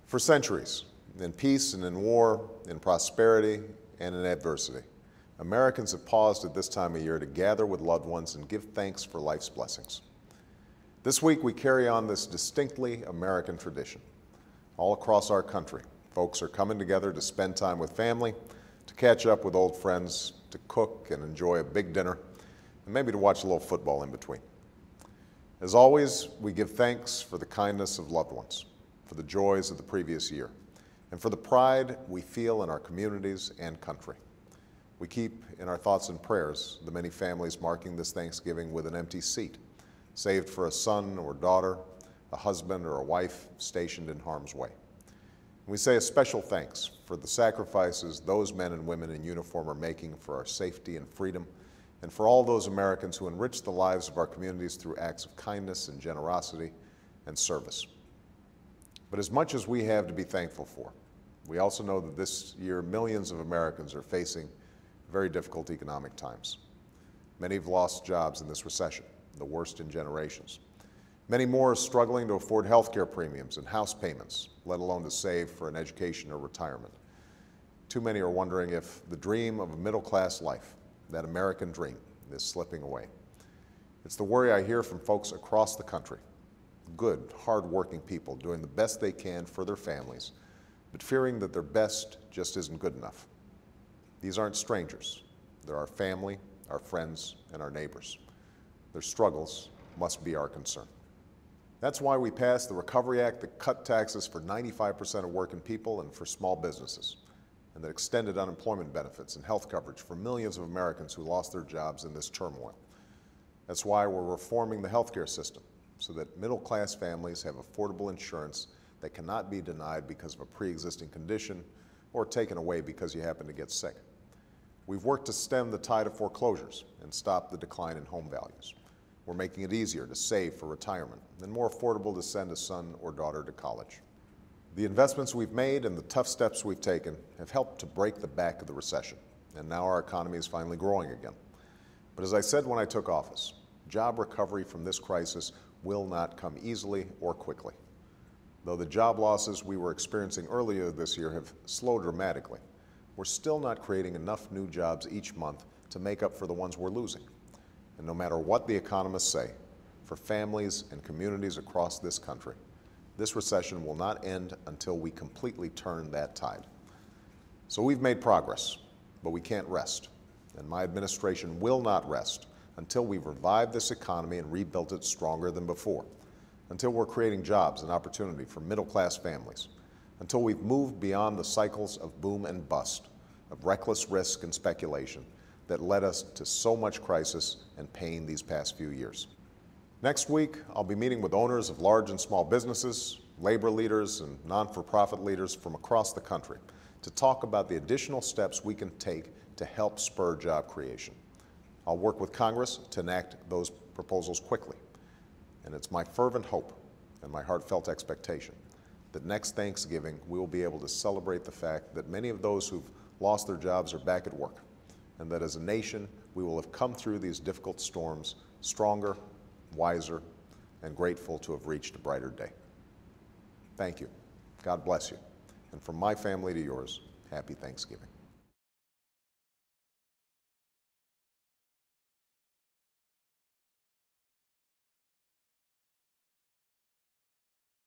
For centuries, in peace and in war, in prosperity and in adversity, Americans have paused at this time of year to gather with loved ones and give thanks for life's blessings. This week, we carry on this distinctly American tradition. All across our country, folks are coming together to spend time with family, to catch up with old friends, to cook and enjoy a big dinner, and maybe to watch a little football in between. As always, we give thanks for the kindness of loved ones, for the joys of the previous year, and for the pride we feel in our communities and country. We keep in our thoughts and prayers the many families marking this Thanksgiving with an empty seat, saved for a son or daughter, a husband or a wife stationed in harm's way. We say a special thanks for the sacrifices those men and women in uniform are making for our safety and freedom, and for all those Americans who enrich the lives of our communities through acts of kindness and generosity and service. But as much as we have to be thankful for, we also know that this year millions of Americans are facing very difficult economic times. Many have lost jobs in this recession, the worst in generations. Many more are struggling to afford health care premiums and house payments, let alone to save for an education or retirement. Too many are wondering if the dream of a middle-class life, that American dream, is slipping away. It's the worry I hear from folks across the country. Good, hard-working people doing the best they can for their families, but fearing that their best just isn't good enough. These aren't strangers. They're our family, our friends, and our neighbors. Their struggles must be our concern. That's why we passed the Recovery Act that cut taxes for 95% of working people and for small businesses, and that extended unemployment benefits and health coverage for millions of Americans who lost their jobs in this turmoil. That's why we're reforming the healthcare system, so that middle-class families have affordable insurance that cannot be denied because of a pre-existing condition or taken away because you happen to get sick. We've worked to stem the tide of foreclosures and stop the decline in home values. We're making it easier to save for retirement and more affordable to send a son or daughter to college. The investments we've made and the tough steps we've taken have helped to break the back of the recession, and now our economy is finally growing again. But as I said when I took office, job recovery from this crisis will not come easily or quickly. Though the job losses we were experiencing earlier this year have slowed dramatically, we're still not creating enough new jobs each month to make up for the ones we're losing. And no matter what the economists say, for families and communities across this country, this recession will not end until we completely turn that tide. So we've made progress, but we can't rest. And my administration will not rest until we've revived this economy and rebuilt it stronger than before, until we're creating jobs and opportunity for middle-class families, until we've moved beyond the cycles of boom and bust, of reckless risk and speculation that led us to so much crisis and pain these past few years. Next week, I'll be meeting with owners of large and small businesses, labor leaders, and non-for-profit leaders from across the country to talk about the additional steps we can take to help spur job creation. I'll work with Congress to enact those proposals quickly. And it's my fervent hope and my heartfelt expectation that next Thanksgiving we will be able to celebrate the fact that many of those who've lost their jobs are back at work, and that as a nation we will have come through these difficult storms stronger, wiser, and grateful to have reached a brighter day. Thank you. God bless you. And from my family to yours, happy Thanksgiving.